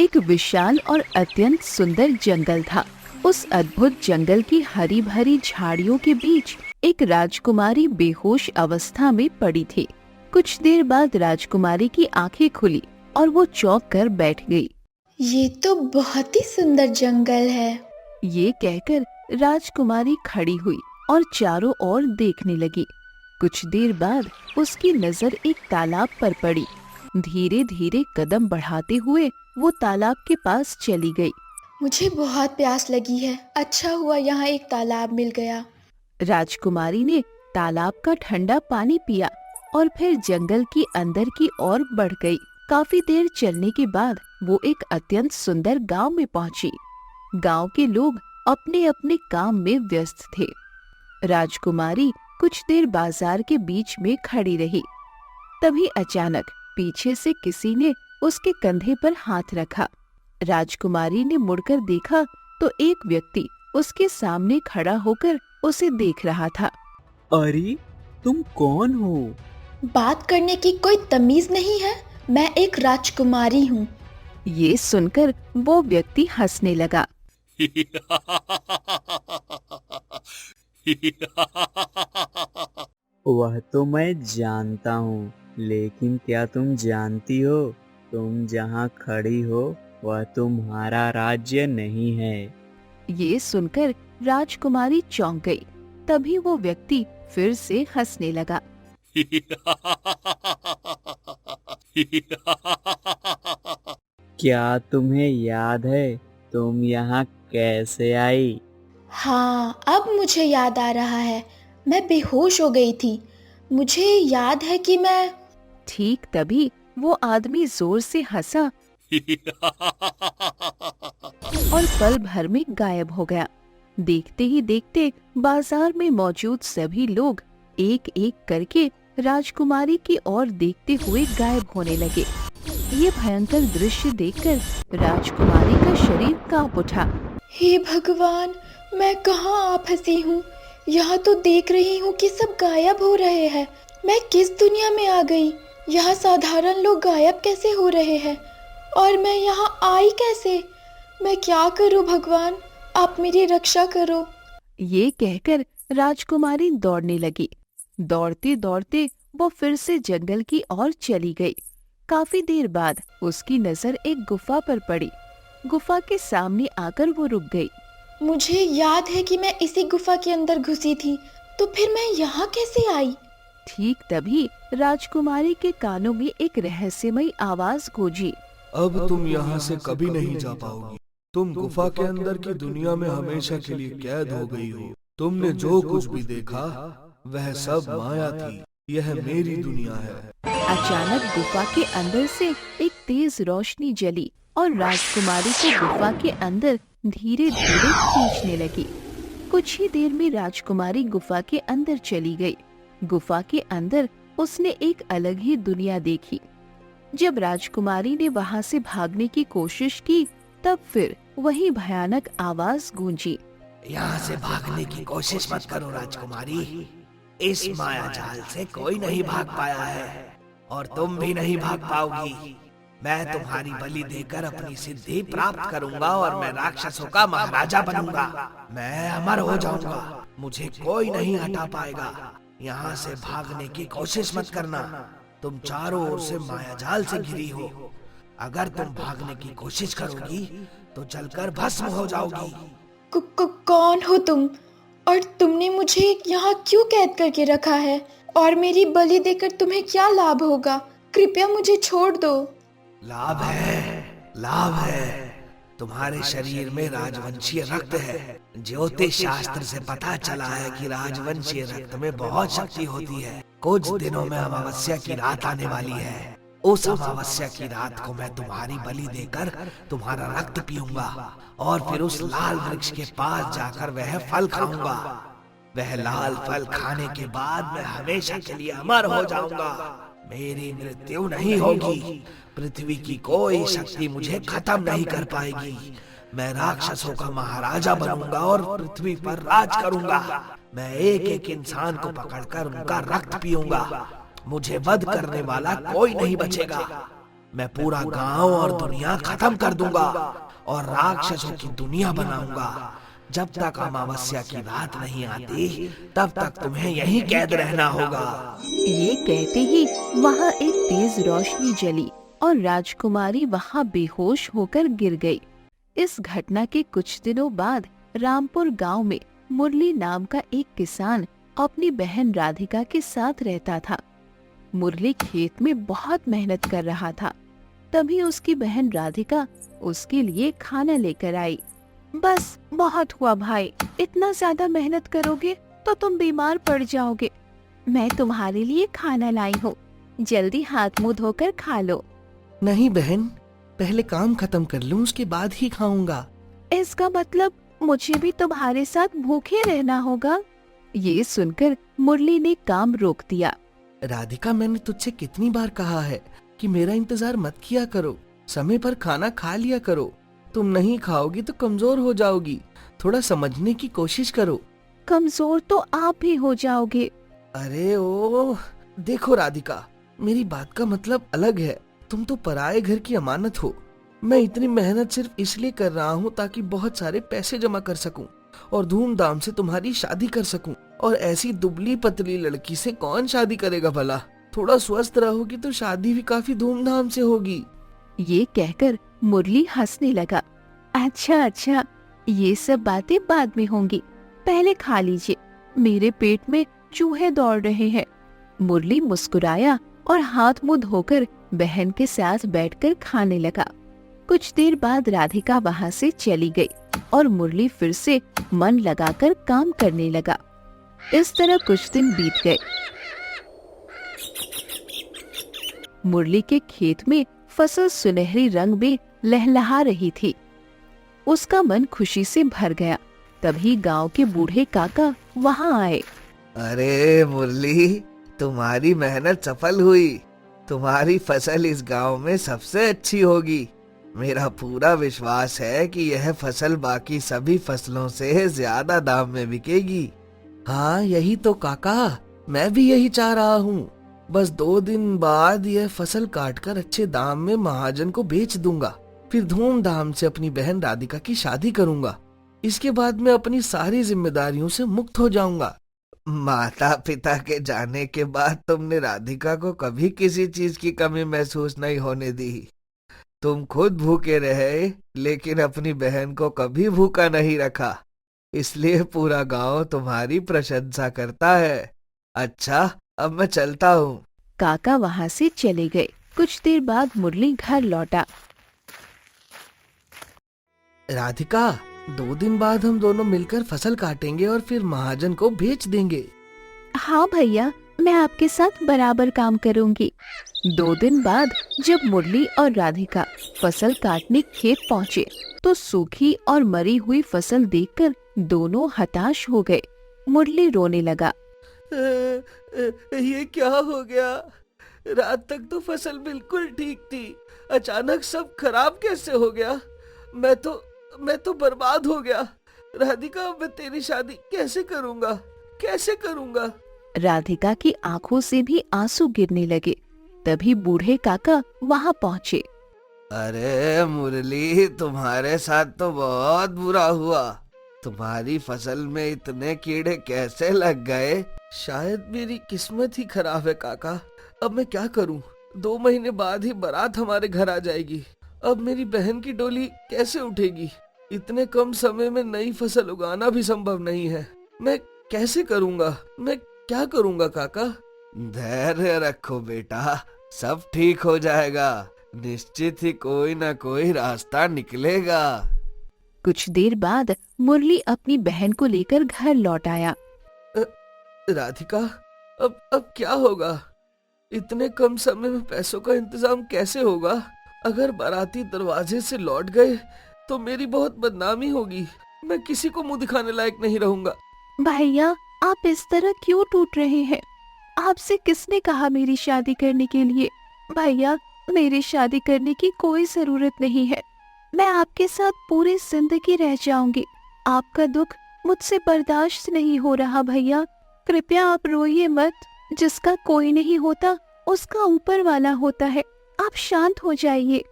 एक विशाल और अत्यंत सुंदर जंगल था। उस अद्भुत जंगल की हरी भरी झाड़ियों के बीच एक राजकुमारी बेहोश अवस्था में पड़ी थी। कुछ देर बाद राजकुमारी की आंखें खुली और वो चौंक कर बैठ गई। ये तो बहुत ही सुंदर जंगल है। ये कहकर राजकुमारी खड़ी हुई और चारों ओर देखने लगी। कुछ देर बाद उसकी नजर एक तालाब पर पड़ी। धीरे धीरे कदम बढ़ाते हुए वो तालाब के पास चली गई। मुझे बहुत प्यास लगी है। अच्छा हुआ यहाँ एक तालाब मिल गया। राजकुमारी ने तालाब का ठंडा पानी पिया और फिर जंगल की अंदर की ओर बढ़ गई। काफी देर चलने के बाद वो एक अत्यंत सुंदर गांव में पहुंची। गांव के लोग अपने अपने काम में व्यस्त थे। राजकुमारी कुछ देर बाजार के बीच में खड़ी रही। तभी अचानक पीछे से किसी ने उसके कंधे पर हाथ रखा। राजकुमारी ने मुड़कर देखा तो एक व्यक्ति उसके सामने खड़ा होकर उसे देख रहा था। अरे, तुम कौन हो? बात करने की कोई तमीज नहीं है? मैं एक राजकुमारी हूँ। ये सुनकर वो व्यक्ति हंसने लगा। वह तो मैं जानता हूँ, लेकिन क्या तुम जानती हो, तुम जहाँ खड़ी हो वह तुम्हारा राज्य नहीं है। ये सुनकर राजकुमारी चौंक गई। तभी वो व्यक्ति फिर से हंसने लगा। क्या तुम्हें याद है तुम यहाँ कैसे आई? हाँ, अब मुझे याद आ रहा है। मैं बेहोश हो गई थी। मुझे याद है कि मैं ठीक तभी वो आदमी जोर से हंसा और पल भर में गायब हो गया। देखते ही देखते बाजार में मौजूद सभी लोग एक एक करके राजकुमारी की ओर देखते हुए गायब होने लगे। ये भयंकर दृश्य देखकर राजकुमारी का शरीर कांप उठा। हे भगवान, मैं कहाँ आ फंसी हूँ। यहाँ तो देख रही हूँ कि सब गायब हो रहे हैं। मैं किस दुनिया में आ गई? यहाँ साधारण लोग गायब कैसे हो रहे हैं और मैं यहाँ आई कैसे? मैं क्या करूँ भगवान, आप मेरी रक्षा करो। ये कहकर राजकुमारी दौड़ने लगी। दौड़ते दौड़ते वो फिर से जंगल की ओर चली गई। काफी देर बाद उसकी नजर एक गुफा पर पड़ी। गुफा के सामने आकर वो रुक गई। मुझे याद है कि मैं इसी गुफा के अंदर घुसी थी, तो फिर मैं यहाँ कैसे आई? ठीक तभी राजकुमारी के कानों में एक रहस्यमयी आवाज गूंजी। अब तुम यहाँ से कभी नहीं जा पाओगी। तुम गुफा के अंदर की दुनिया में हमेशा के लिए कैद हो गई हो। तुमने जो कुछ भी देखा वह सब माया थी। यह मेरी दुनिया है। अचानक गुफा के अंदर से एक तेज रोशनी जली और राजकुमारी को गुफा के अंदर धीरे धीरे खींचने लगी। कुछ ही देर में राजकुमारी गुफा के अंदर चली गई। गुफा के अंदर उसने एक अलग ही दुनिया देखी। जब राजकुमारी ने वहां से भागने की कोशिश की, तब फिर वही भयानक आवाज गूंजी। यहाँ से भागने की कोशिश मत करो राजकुमारी। इस माया जाल से कोई नहीं भाग पाया है और तुम भी नहीं भाग पाओगी। मैं तुम्हारी बलि देकर अपनी सिद्धि प्राप्त करूंगा और मैं राक्षसों का महाराजा बनूंगा। मैं अमर हो जाऊंगा। मुझे कोई नहीं हटा पाएगा। यहाँ से भागने की कोशिश मत करना। तुम चारों ओर से माया जाल से घिरी हो। अगर तुम भागने की कोशिश करोगी तो जलकर भस्म हो जाओगी। कौन हो तुम और तुमने मुझे यहाँ क्यों कैद करके रखा है और मेरी बलि देकर तुम्हें क्या लाभ होगा? कृपया मुझे छोड़ दो। लाभ है, लाभ है। तुम्हारे शरीर में राजवंशीय रक्त है। ज्योतिष शास्त्र से पता चला है कि राजवंशीय रक्त में बहुत शक्ति होती है। कुछ दिनों में अमावस्या की रात आने वाली है। उस अमावस्या की रात को मैं तुम्हारी बलि देकर तुम्हारा रक्त पीऊंगा और फिर उस लाल वृक्ष के पास जाकर वह फल खाऊंगा। वह लाल फल खाने के बाद मैं हमेशा के लिए अमर हो जाऊंगा। मेरी मृत्यु नहीं होगी। पृथ्वी की कोई शक्ति मुझे खत्म नहीं कर पाएगी। मैं राक्षसों का महाराजा बनूंगा और पृथ्वी पर राज करूंगा। मैं एक एक इंसान को पकड़कर उनका रक्त पीऊंगा। मुझे वध करने वाला कोई नहीं बचेगा। मैं पूरा गांव और दुनिया खत्म कर दूंगा और राक्षसों की दुनिया बनाऊंगा। जब तक अमावस्या की रात नहीं आती तब तक तुम्हें यहीं कैद रहना होगा। ये कहते ही वहाँ एक तेज रोशनी जली और राजकुमारी वहाँ बेहोश होकर गिर गई। इस घटना के कुछ दिनों बाद रामपुर गांव में मुरली नाम का एक किसान अपनी बहन राधिका के साथ रहता था। मुरली खेत में बहुत मेहनत कर रहा था। तभी उसकी बहन राधिका उसके लिए खाना लेकर आई। बस बहुत हुआ भाई, इतना ज्यादा मेहनत करोगे तो तुम बीमार पड़ जाओगे। मैं तुम्हारे लिए खाना लाई हूँ, जल्दी हाथ मुंह धोकर खा लो। नहीं बहन, पहले काम खत्म कर लूं, उसके बाद ही खाऊंगा। इसका मतलब मुझे भी तुम्हारे साथ भूखे रहना होगा। ये सुनकर मुरली ने काम रोक दिया। राधिका, मैंने तुझसे कितनी बार कहा है कि मेरा इंतजार मत किया करो, समय पर खाना खा लिया करो। तुम नहीं खाओगी तो कमजोर हो जाओगी, थोड़ा समझने की कोशिश करो। कमजोर तो आप भी हो जाओगे। अरे ओ, देखो राधिका, मेरी बात का मतलब अलग है। तुम तो पराये घर की अमानत हो। मैं इतनी मेहनत सिर्फ इसलिए कर रहा हूँ ताकि बहुत सारे पैसे जमा कर सकूं और धूमधाम से तुम्हारी शादी कर सकूं। और ऐसी दुबली पतली लड़की से कौन शादी करेगा भला? थोड़ा स्वस्थ रहोगी तो शादी भी काफी धूमधाम से होगी। ये कहकर मुरली हंसने लगा। अच्छा, ये सब बातें बाद में होंगी, पहले खा लीजिए, मेरे पेट में चूहे दौड़ रहे हैं। मुरली मुस्कुराया और हाथ मुंह धोकर बहन के साथ बैठकर खाने लगा। कुछ देर बाद राधिका वहाँ से चली गई और मुरली फिर से मन लगाकर काम करने लगा। इस तरह कुछ दिन बीत गए। मुरली के खेत में फसल सुनहरी रंग में लहलहा रही थी। उसका मन खुशी से भर गया। तभी गांव के बूढ़े काका वहां आए। अरे मुरली, तुम्हारी मेहनत सफल हुई। तुम्हारी फसल इस गांव में सबसे अच्छी होगी। मेरा पूरा विश्वास है कि यह फसल बाकी सभी फसलों से ज्यादा दाम में बिकेगी। हाँ, यही तो काका, मैं भी यही चाह रहा हूँ। बस 2 दिन बाद यह फसल काटकर अच्छे दाम में महाजन को बेच दूंगा। फिर धूमधाम से अपनी बहन राधिका की शादी करूंगा। इसके बाद मैं अपनी सारी जिम्मेदारियों से मुक्त हो जाऊंगा। माता पिता के जाने के बाद तुमने राधिका को कभी किसी चीज की कमी महसूस नहीं होने दी। तुम खुद भूखे रहे लेकिन अपनी बहन को कभी भूखा नहीं रखा, इसलिए पूरा गांव तुम्हारी प्रशंसा करता है। अच्छा, अब मैं चलता हूँ। काका वहाँ से चले गए। कुछ देर बाद मुरली घर लौटा। राधिका, 2 दिन बाद हम दोनों मिलकर फसल काटेंगे और फिर महाजन को बेच देंगे। हाँ भैया, मैं आपके साथ बराबर काम करूंगी। 2 दिन बाद जब मुरली और राधिका फसल काटने खेत पहुँचे तो सूखी और मरी हुई फसल देखकर दोनों हताश हो गए। मुरली रोने लगा। ये क्या हो गया? रात तक तो फसल बिल्कुल ठीक थी, अचानक सब खराब कैसे हो गया? मैं तो बर्बाद हो गया। राधिका, मैं तेरी शादी कैसे करूंगा? राधिका की आंखों से भी आंसू गिरने लगे। तभी बूढ़े काका वहाँ पहुँचे। अरे मुरली, तुम्हारे साथ तो बहुत बुरा हुआ। तुम्हारी फसल में इतने कीड़े कैसे लग गए? शायद मेरी किस्मत ही खराब है काका। अब मैं क्या करूं? 2 महीने बाद ही बारात हमारे घर आ जाएगी। अब मेरी बहन की डोली कैसे उठेगी? इतने कम समय में नई फसल उगाना भी संभव नहीं है। मैं कैसे करूंगा? मैं क्या करूंगा काका? धैर्य रखो बेटा, सब ठीक हो जाएगा। निश्चित ही कोई ना कोई रास्ता निकलेगा। कुछ देर बाद मुरली अपनी बहन को लेकर घर लौट आया। राधिका, अब क्या होगा? इतने कम समय में पैसों का इंतजाम कैसे होगा? अगर बाराती दरवाजे से लौट गए तो मेरी बहुत बदनामी होगी। मैं किसी को मुंह दिखाने लायक नहीं रहूंगा। भैया, आप इस तरह क्यों टूट रहे हैं? आपसे किसने कहा मेरी शादी करने के लिए? भैया, मेरी शादी करने की कोई जरूरत नहीं है। मैं आपके साथ पूरी जिंदगी रह जाऊंगी। आपका दुख मुझसे बर्दाश्त नहीं हो रहा भैया। कृपया आप रोइए मत। जिसका कोई नहीं होता उसका ऊपर वाला होता है। आप शांत हो जाइए।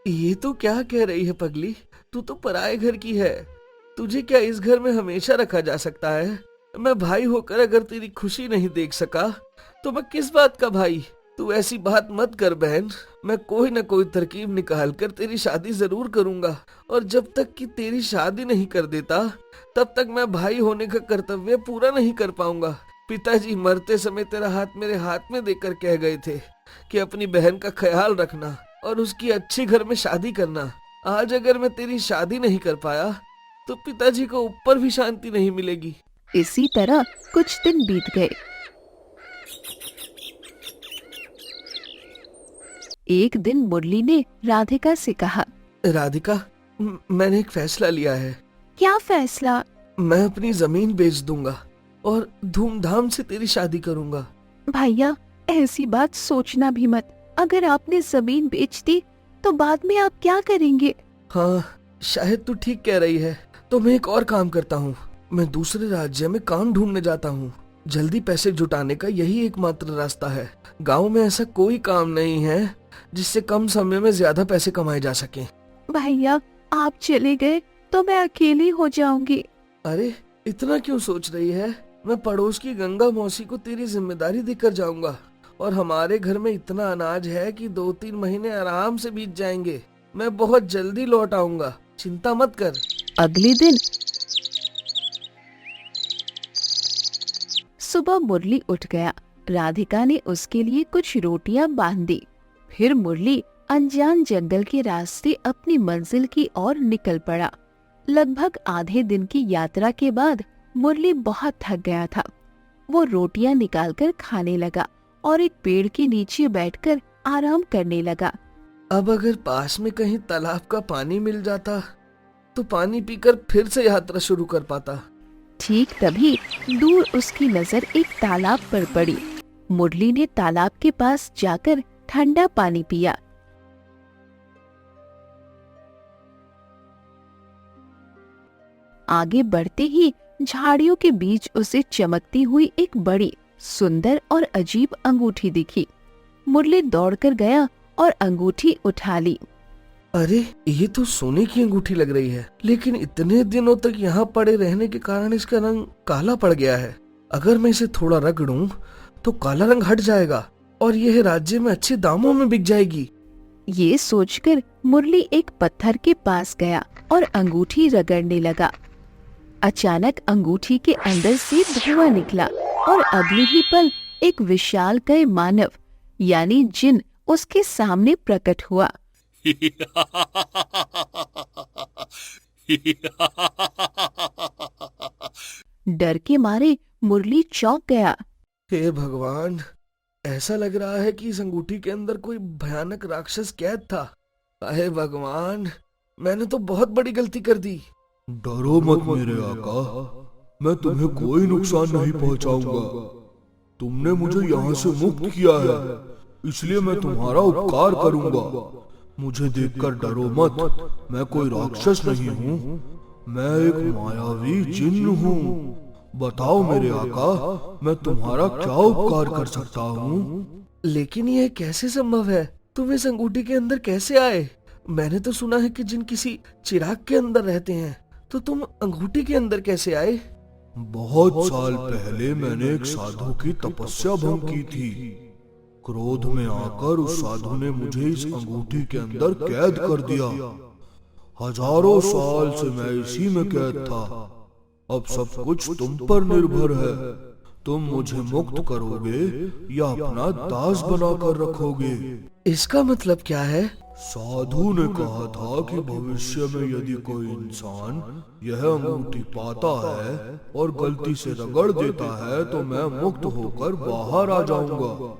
ये तो क्या कह रही है पगली? तू तो पराये घर की है। तुझे क्या इस घर में हमेशा रखा जा सकता है? मैं भाई होकर अगर तेरी खुशी नहीं देख सका तो मैं किस बात का भाई? तू ऐसी बात मत कर बहन। मैं कोई न कोई तरकीब निकाल कर तेरी शादी जरूर करूंगा, और जब तक कि तेरी शादी नहीं कर देता तब तक मैं भाई होने का कर्तव्य पूरा नहीं कर पाऊंगा। पिताजी मरते समय तेरा हाथ मेरे हाथ में देकर कह गए थे कि अपनी बहन का ख्याल रखना और उसकी अच्छी घर में शादी करना। आज अगर मैं तेरी शादी नहीं कर पाया तो पिताजी को ऊपर भी शांति नहीं मिलेगी। इसी तरह कुछ दिन बीत गए। एक दिन मुरली ने राधिका से कहा, राधिका, मैंने एक फैसला लिया है। क्या फैसला? मैं अपनी जमीन बेच दूंगा और धूमधाम से तेरी शादी करूंगा। भैया, ऐसी बात सोचना भी मत। अगर आपने जमीन बेच दी तो बाद में आप क्या करेंगे? हाँ, शायद तू ठीक कह रही है। तो मैं एक और काम करता हूँ। मैं दूसरे राज्य में काम ढूंढने जाता हूँ। जल्दी पैसे जुटाने का यही एकमात्र रास्ता है। गांव में ऐसा कोई काम नहीं है जिससे कम समय में ज्यादा पैसे कमाए जा सके। भैया, आप चले गए तो मैं अकेली हो जाऊंगी। अरे, इतना क्यों सोच रही है? मैं पड़ोस की गंगा मौसी को तेरी जिम्मेदारी देकर जाऊंगा, और हमारे घर में इतना अनाज है कि 2-3 महीने आराम से बीत जाएंगे। मैं बहुत जल्दी लौट आऊंगा, चिंता मत कर। अगले दिन सुबह मुरली उठ गया। राधिका ने उसके लिए कुछ रोटियां बांध दी। फिर मुरली अनजान जंगल के रास्ते अपनी मंजिल की ओर निकल पड़ा। लगभग आधे दिन की यात्रा के बाद मुरली बहुत थक गया था। वो रोटियां निकालकर खाने लगा और एक पेड़ के नीचे बैठकर आराम करने लगा। अब अगर पास में कहीं तालाब का पानी मिल जाता तो पानी पीकर फिर से यात्रा शुरू कर पाता। ठीक तभी दूर उसकी नजर एक तालाब पर पड़ी। मुरली ने तालाब के पास जाकर ठंडा पानी पिया। आगे बढ़ते ही झाड़ियों के बीच उसे चमकती हुई एक बड़ी, सुंदर और अजीब अंगूठी दिखी। मुरली दौड़कर गया और अंगूठी उठा ली। अरे, ये तो सोने की अंगूठी लग रही है, लेकिन इतने दिनों तक यहाँ पड़े रहने के कारण इसका रंग काला पड़ गया है। अगर मैं इसे थोड़ा रगड़ूं तो काला रंग हट जाएगा और यह राज्य में अच्छे दामों में बिक जाएगी। ये सोचकर मुरली एक पत्थर के पास गया और अंगूठी रगड़ने लगा। अचानक अंगूठी के अंदर से धुआं निकला और अगले ही पल एक विशालकाय मानव यानी जिन उसके सामने प्रकट हुआ। डर के मारे मुरली चौंक गया। हे भगवान, ऐसा लग रहा है कि इस अंगूठी के अंदर कोई भयानक राक्षस कैद था। अहे भगवान, मैंने तो बहुत बड़ी गलती कर दी। डरो मत मेरे आका, मैं तुम्हें कोई नुकसान नहीं पहुंचाऊंगा। तुमने मुझे यहाँ से मुक्त किया है, इसलिए मैं तुम्हारा उपकार करूंगा। मुझे देखकर डरो मत, मैं कोई राक्षस नहीं हूँ, मैं एक मायावी जिन्न हूँ। बताओ मेरे आका, मैं तुम्हारा क्या उपकार कर सकता हूँ? लेकिन यह कैसे संभव है? तुम इस अंगूठी के अंदर कैसे आए? मैंने तो सुना है कि जिन किसी चिराग के अंदर रहते हैं, तो तुम अंगूठी के अंदर कैसे आए? बहुत साल पहले मैंने एक साधु की तपस्या भंग की थी। क्रोध में आकर उस साधु ने मुझे इस अंगूठी के अंदर कैद कर दिया। हजारों साल से मैं इसी में कैद था। अब सब कुछ तुम पर निर्भर है। तुम मुझे मुक्त करोगे या अपना दास बनाकर रखोगे? इसका मतलब क्या है? साधु ने कहा था कि भविष्य में यदि कोई इंसान यह अंगूठी पाता है और गलती से रगड़ देता है तो मैं मुक्त होकर बाहर आ जाऊंगा।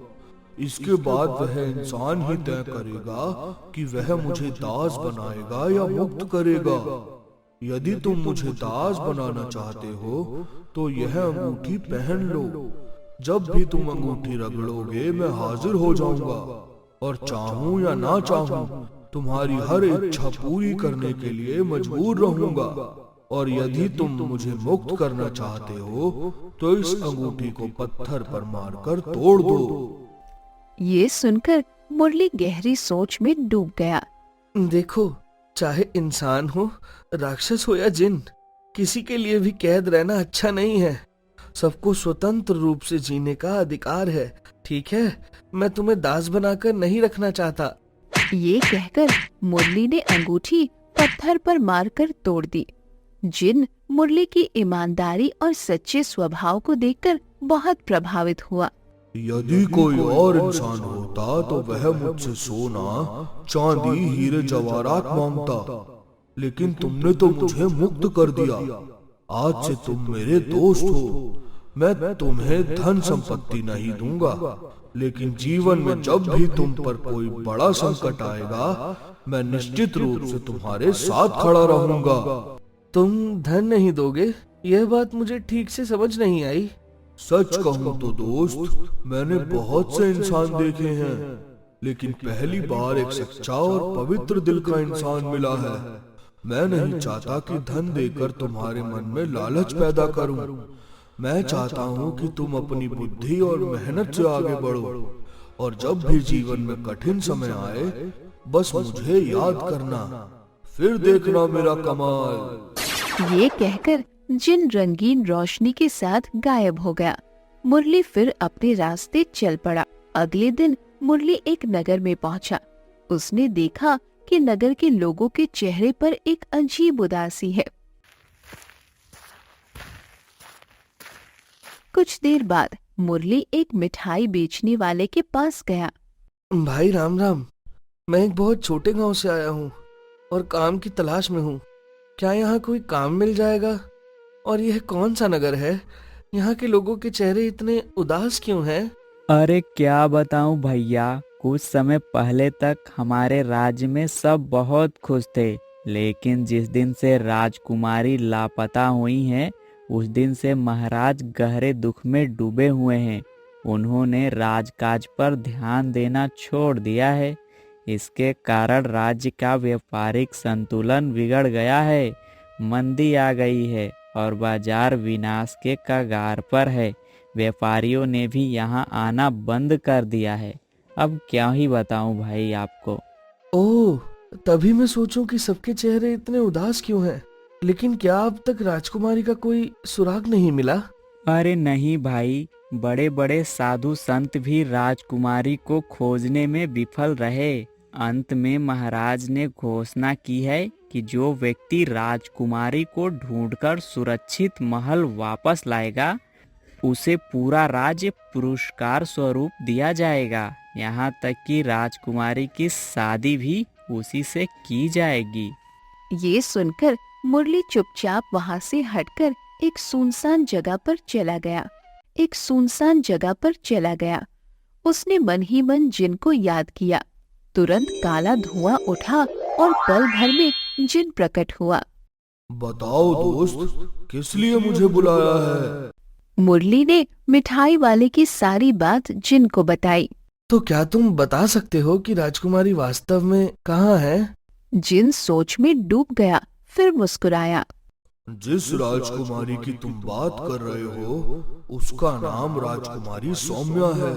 इसके बाद वह इंसान ही तय करेगा कि वह मुझे दास बनाएगा या मुक्त करेगा। यदि तुम मुझे दास बनाना चाहते हो तो यह अंगूठी पहन लो। जब भी तुम अंगूठी रगड़ोगे मैं हाजिर हो जाऊंगा, और चाहूं या ना चाहूं तुम्हारी हर इच्छा पूरी करने के लिए मजबूर रहूंगा। और यदि तुम मुझे मुक्त करना चाहते हो तो इस अंगूठी को पत्थर पर मारकर तोड़ दो। ये सुनकर मुरली गहरी सोच में डूब गया। देखो, चाहे इंसान हो, राक्षस हो या जिन, किसी के लिए भी कैद रहना अच्छा नहीं है। सबको स्वतंत्र रूप से जीने का अधिकार है। ठीक है, मैं तुम्हें दास बनाकर नहीं रखना चाहता। ये कहकर मुरली ने अंगूठी पत्थर पर मारकर तोड़ दी। जिन मुरली की ईमानदारी और सच्चे स्वभाव को देखकर बहुत प्रभावित हुआ। यदि कोई और इंसान होता तो वह मुझसे सोना, चांदी, हीरे जवाहरात मांगता, लेकिन तुमने तो मुझे मुक्त कर दिया। आज से तुम मेरे दोस्त हो। मैं तुम्हें धन संपत्ति नहीं दूंगा, लेकिन जीवन में जब भी तुम पर कोई बड़ा संकट आएगा, मैं निश्चित रूप से तुम्हारे साथ खड़ा रहूंगा। तुम धन नहीं दोगे? यह बात मुझे ठीक से समझ नहीं आई। सच कहूं तो दोस्त, मैंने बहुत से इंसान देखे हैं, लेकिन पहली बार एक सच्चा और पवित्र दिल का इंसान मिला है। मैं नहीं चाहता कि धन देकर तुम्हारे मन में लालच पैदा करूं। मैं चाहता हूं कि तुम अपनी बुद्धि और मेहनत से आगे बढ़ो, और जब भी जीवन में कठिन समय आए, बस मुझे याद करना, फिर देखना मेरा कमाल। ये कहकर जिन रंगीन रोशनी के साथ गायब हो गया। मुरली फिर अपने रास्ते चल पड़ा। अगले दिन मुरली एक नगर में पहुंचा। उसने देखा कि नगर के लोगों के चेहरे पर एक अजीब उदासी है। कुछ देर बाद मुरली एक मिठाई बेचने वाले के पास गया। भाई राम राम, मैं एक बहुत छोटे गांव से आया हूँ और काम की तलाश में हूँ। क्या यहाँ कोई काम मिल जाएगा? और यह कौन सा नगर है? यहाँ के लोगों के चेहरे इतने उदास क्यों हैं? अरे क्या बताऊं भैया, कुछ समय पहले तक हमारे राज्य में सब बहुत खुश थे, लेकिन जिस दिन से राजकुमारी लापता हुई हैं, उस दिन से महाराज गहरे दुख में डूबे हुए हैं। उन्होंने राजकाज पर ध्यान देना छोड़ दिया है। इसके कारण राज्य का व्यापारिक संतुलन बिगड़ गया है। मंदी आ गई है और बाजार विनाश के कगार पर है। व्यापारियों ने भी यहाँ आना बंद कर दिया है। अब क्या ही बताऊं भाई आपको। ओह, तभी मैं सोचूं कि सबके चेहरे इतने उदास क्यों हैं। लेकिन क्या अब तक राजकुमारी का कोई सुराग नहीं मिला? अरे नहीं भाई, बड़े बड़े साधु संत भी राजकुमारी को खोजने में विफल रहे। अंत में महाराज ने घोषणा की है कि जो व्यक्ति राजकुमारी को ढूंढकर सुरक्षित महल वापस लाएगा, उसे पूरा राज्य पुरस्कार स्वरूप दिया जाएगा। यहाँ तक कि राजकुमारी की शादी भी उसी से की जाएगी। ये सुनकर मुरली चुपचाप वहाँ से हटकर एक सुनसान जगह पर चला गया। उसने मन ही मन जिन को याद किया। तुरंत काला धुआं उठा और पल भर में जिन प्रकट हुआ। बताओ दोस्त, किस लिए मुझे बुलाया है? मुरली ने मिठाई वाले की सारी बात जिन को बताई। तो क्या तुम बता सकते हो कि राजकुमारी वास्तव में कहाँ है? जिन सोच में डूब गया, फिर मुस्कुराया। जिस राजकुमारी की तुम बात कर रहे हो, उसका नाम राजकुमारी सौम्या है।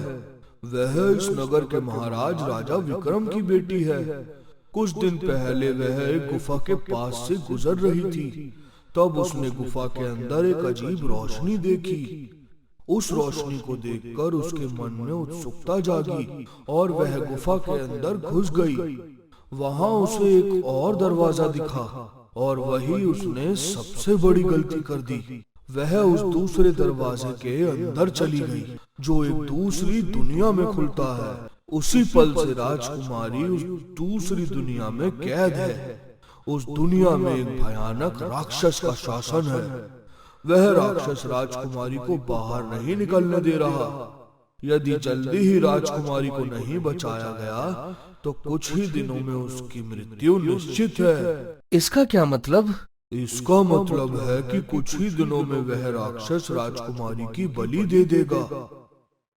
वह इस नगर के महाराज राजा विक्रम की बेटी है। कुछ दिन पहले वह एक गुफा के पास से गुजर रही थी। तब उसने गुफा के अंदर एक अजीब रोशनी देखी। उस रोशनी को देखकर उसके मन में उत्सुकता जागी और वह गुफा के अंदर घुस गई। वहां उसे एक और दरवाजा दिखा और वही उसने सबसे बड़ी गलती कर दी। वह उस दूसरे दरवाजे के अंदर चली गई, जो एक दूसरी दुनिया में खुलता है। उसी पल से राजकुमारी उस दूसरी दुनिया में कैद है। उस दुनिया में एक भयानक राक्षस का शासन है। वह राक्षस राजकुमारी को बाहर नहीं निकलने दे रहा। यदि जल्दी ही राजकुमारी को नहीं बचाया गया, तो कुछ ही दिनों में उसकी मृत्यु निश्चित है। इसका क्या मतलब? इसका मतलब है कि कुछ ही दिनों में वह राक्षस राजकुमारी की बलि दे देगा।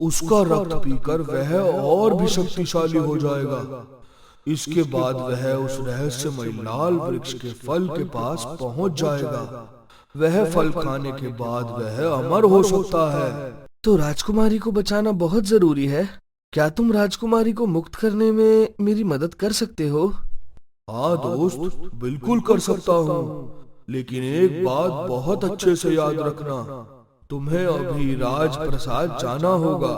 उसका रक्त पीकर वह और भी शक्तिशाली हो जाएगा। इसके बाद वह उस रहस्यमय लाल वृक्ष के फल के पास पहुंच जाएगा। वह फल खाने के बाद वह अमर हो सकता है। तो राजकुमारी को बचाना बहुत जरूरी है। क्या तुम राजकुमारी को मुक्त करने में मेरी मदद कर सकते हो? हाँ दोस्त, बिल्कुल कर सकता हूँ, लेकिन एक बात बहुत अच्छे से याद रखना। तुम्हें अभी राजप्रसाद जाना होगा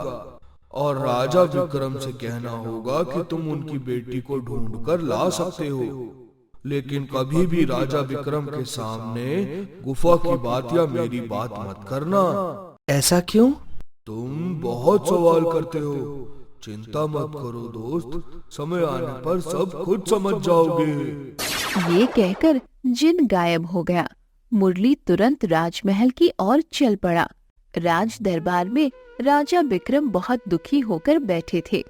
और राजा विक्रम से कहना होगा कि तुम उनकी बेटी को ढूंढ कर ला सकते हो, लेकिन कभी भी राजा विक्रम के सामने गुफा की बात या मेरी बात मत करना। ऐसा क्यों? तुम बहुत सवाल करते हो। चिंता मत करो दोस्त, समय आने पर सब खुद समझ जाओगे। ये कहकर जिन गायब हो गया। मुरली तुरंत राजमहल की ओर चल पड़ा। राज दरबार में राजा विक्रम बहुत दुखी होकर बैठे थे।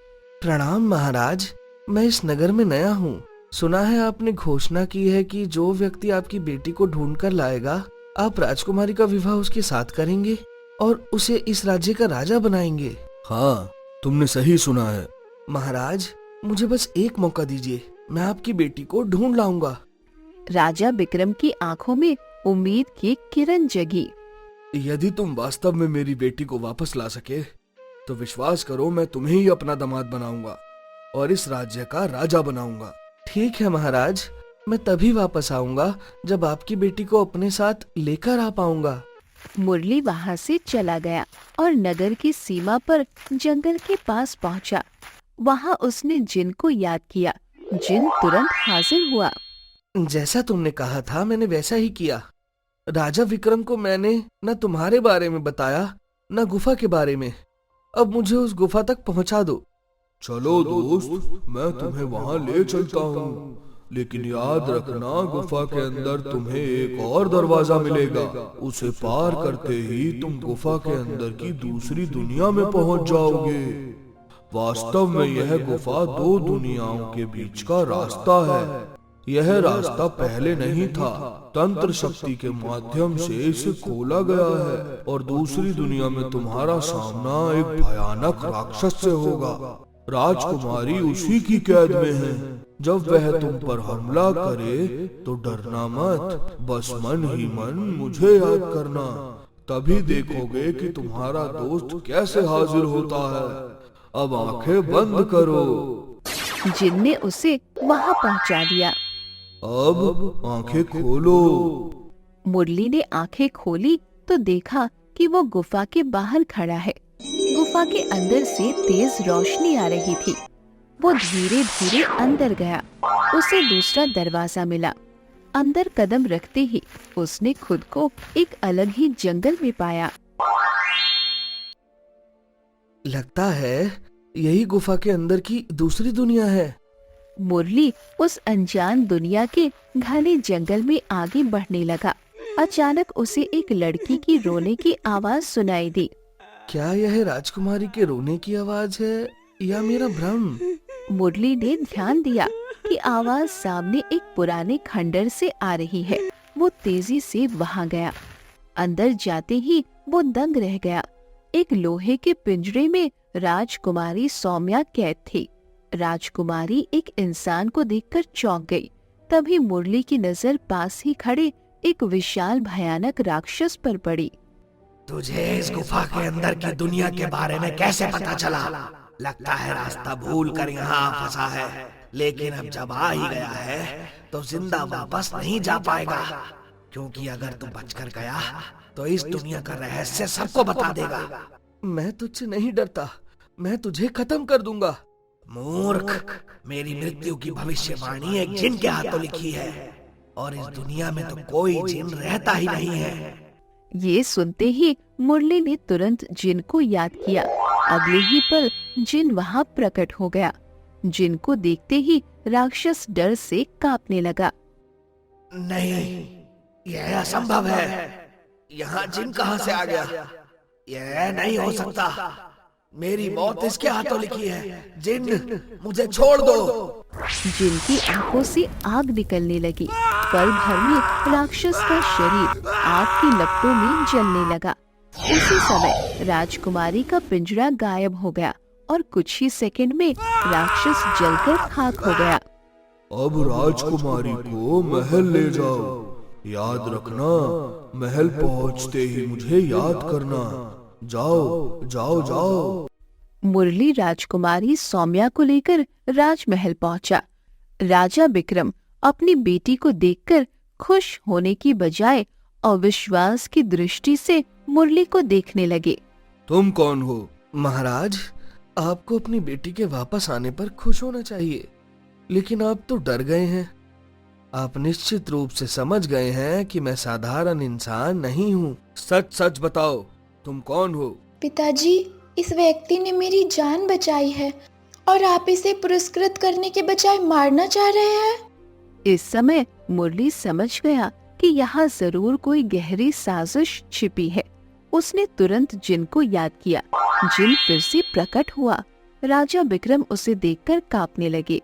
प्रणाम महाराज, मैं इस नगर में नया हूँ। सुना है आपने घोषणा की है कि जो व्यक्ति आपकी बेटी को ढूंढ कर लाएगा, आप राजकुमारी का विवाह उसके साथ करेंगे और उसे इस राज्य का राजा बनाएंगे। हाँ, तुमने सही सुना है। महाराज, मुझे बस एक मौका दीजिए, मैं आपकी बेटी को ढूंढ लाऊंगा। राजा विक्रम की आंखों में उम्मीद की किरण जगी। यदि तुम वास्तव में मेरी बेटी को वापस ला सके तो विश्वास करो, मैं तुम्हें ही अपना दामाद बनाऊंगा और इस राज्य का राजा बनाऊंगा। ठीक है महाराज, मैं तभी वापस आऊंगा जब आपकी बेटी को अपने साथ लेकर आ पाऊंगा। मुरली वहाँ से चला गया और नगर की सीमा पर जंगल के पास पहुँचा। वहाँ उसने जिन को याद किया। जिन तुरंत हाजिर हुआ। जैसा तुमने कहा था मैंने वैसा ही किया। राजा विक्रम को मैंने न तुम्हारे बारे में बताया न गुफा के बारे में। अब मुझे उस गुफा तक पहुंचा दो। चलो दोस्त, मैं तुम्हें वहां ले चलता हूँ, लेकिन याद रखना गुफा के अंदर तुम्हें एक और दरवाजा मिलेगा। उसे पार करते ही तुम गुफा के अंदर की दूसरी दुनिया में पहुंच जाओगे। वास्तव में यह गुफा दो दुनियाओं के बीच का रास्ता है। यह रास्ता पहले नहीं था, तंत्र शक्ति के माध्यम से इसे खोला गया है और दूसरी दुनिया में तुम्हारा सामना एक भयानक राक्षस से होगा। राजकुमारी उसी की कैद में है। जब वह तुम पर हमला करे तो डरना मत, बस मन ही मन मुझे याद करना। तभी देखोगे कि तुम्हारा दोस्त कैसे हाजिर होता है। अब आंखें बंद करो। जिन ने उसे वहाँ पहुँचा दिया। अब आंखें खोलो। मुरली ने आंखें खोली तो देखा कि वो गुफा के बाहर खड़ा है। गुफा के अंदर से तेज रोशनी आ रही थी। वो धीरे धीरे अंदर गया। उसे दूसरा दरवाजा मिला। अंदर कदम रखते ही उसने खुद को एक अलग ही जंगल में पाया। लगता है यही गुफा के अंदर की दूसरी दुनिया है। मुरली उस अनजान दुनिया के घने जंगल में आगे बढ़ने लगा। अचानक उसे एक लड़की की रोने की आवाज सुनाई दी। क्या यह राजकुमारी के रोने की आवाज है या मेरा भ्रम? मुरली ने ध्यान दिया कि आवाज सामने एक पुराने खंडर से आ रही है। वो तेजी से वहां गया। अंदर जाते ही वो दंग रह गया। एक लोहे के पिंजरे में राजकुमारी सौम्या कैद थी। राजकुमारी एक इंसान को देखकर चौंक गई। तभी मुरली की नजर पास ही खड़े एक विशाल भयानक राक्षस पर पड़ी। तुझे इस गुफा के अंदर की दुनिया के बारे में कैसे पता चला? लगता है रास्ता भूल कर यहाँ फंसा है, लेकिन अब जब आ ही गया है तो जिंदा वापस नहीं जा पाएगा, क्योंकि अगर तू बचकर गया तो इस दुनिया का रहस्य सबको बता देगा। मैं तुझसे नहीं डरता, मैं तुझे खत्म कर दूंगा। मूर्ख, मेरी मृत्यु की भविष्यवाणी एक जिन के हाथों लिखी है और इस दुनिया में तो कोई जिन रहता ही नहीं है। ये सुनते ही मुरली ने तुरंत जिन को याद किया। अगले ही पल जिन वहाँ प्रकट हो गया। जिन को देखते ही राक्षस डर से कांपने लगा। नहीं, यह असंभव है। यहाँ जिन कहाँ से आ गया? यह नहीं हो सकता। मेरी मौत इसके हाथों लिखी है। जिन, मुझे छोड़ दो। जिन की आंखों से आग निकलने लगी। पल भर में राक्षस का शरीर आग की लपटों में जलने लगा। उसी समय राजकुमारी का पिंजरा गायब हो गया और कुछ ही सेकंड में राक्षस जलकर खाक हो गया। अब राजकुमारी को महल ले जाओ। याद रखना, महल पहुंचते ही मुझे याद करना। जाओ जाओ जाओ। मुरली राजकुमारी सौम्या को लेकर राजमहल पहुंचा। राजा विक्रम अपनी बेटी को देखकर खुश होने की बजाय अविश्वास की दृष्टि से मुरली को देखने लगे। तुम कौन हो? महाराज, आपको अपनी बेटी के वापस आने पर खुश होना चाहिए, लेकिन आप तो डर गए हैं। आप निश्चित रूप से समझ गए हैं कि मैं साधारण इंसान नहीं हूँ। सच सच बताओ, तुम कौन हो? पिताजी, इस व्यक्ति ने मेरी जान बचाई है और आप इसे पुरस्कृत करने के बजाय मारना चाह रहे हैं। इस समय मुरली समझ गया कि यहाँ जरूर कोई गहरी साजिश छिपी है। उसने तुरंत जिन को याद किया। जिन फिर से प्रकट हुआ। राजा विक्रम उसे देखकर कांपने लगे।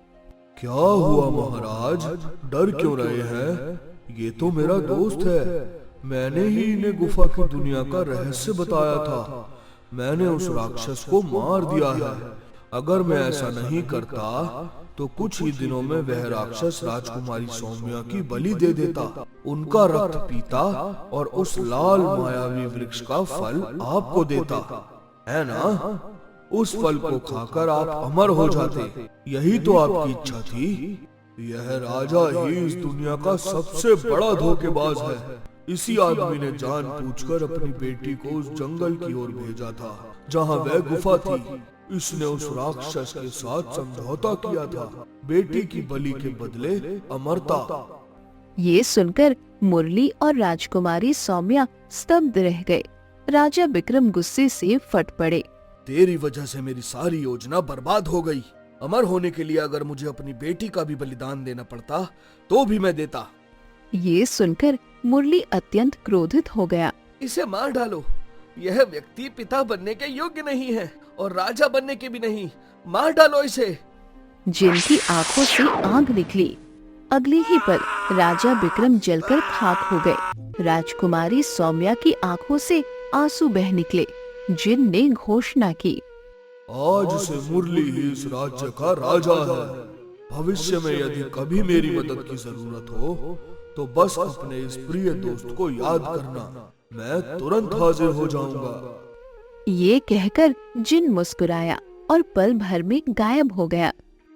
क्या हुआ महाराज, डर क्यों रहे हैं? ये तो मेरा दोस्त है। मैंने ही इन्हें गुफा की दुनिया का रहस्य बताया था। मैंने उस राक्षस को मार दिया है। अगर मैं ऐसा नहीं करता तो कुछ ही दिनों में वह राक्षस राजकुमारी सौम्या की बलि दे देता, उनका रक्त पीता और उस लाल मायावी वृक्ष का फल आपको देता, है ना? उस फल को खाकर आप अमर हो जाते। यही तो आपकी इच्छा थी। यह राजा ही इस दुनिया का सबसे बड़ा धोखेबाज है। इसी आदमी ने जानबूझकर अपनी बेटी को उस जंगल की ओर भेजा था जहाँ वह गुफा थी। इसने उस राक्षस के साथ समझौता किया था, बेटी की बलि के बदले अमरता। ये सुनकर मुरली और राजकुमारी सौम्या स्तब्ध रह गए। राजा विक्रम गुस्से से फट पड़े। तेरी वजह से मेरी सारी योजना बर्बाद हो गई। अमर होने के लिए अगर मुझे अपनी बेटी का भी बलिदान देना पड़ता तो भी मैं देता। ये सुनकर मुरली अत्यंत क्रोधित हो गया। इसे मार डालो। यह व्यक्ति पिता बनने के योग्य नहीं है और राजा बनने के भी नहीं। मार डालो इसे। जिनकी आंखों से आग निकली। अगले ही पल राजा विक्रम जलकर खाक हो गए। राजकुमारी सौम्या की आंखों से आंसू बह निकले। जिन ने घोषणा की, आज से मुरली ही इस राज्य का राजा है। भविष्य में यदि कभी मेरी मदद की जरूरत हो तो बस अपने इस प्रिय दोस्त को याद करना, मैं तुरंत हाजिर हो जाऊंगा। ये कहकर जिन मुस्कुराया और पल भर में गायब हो गया।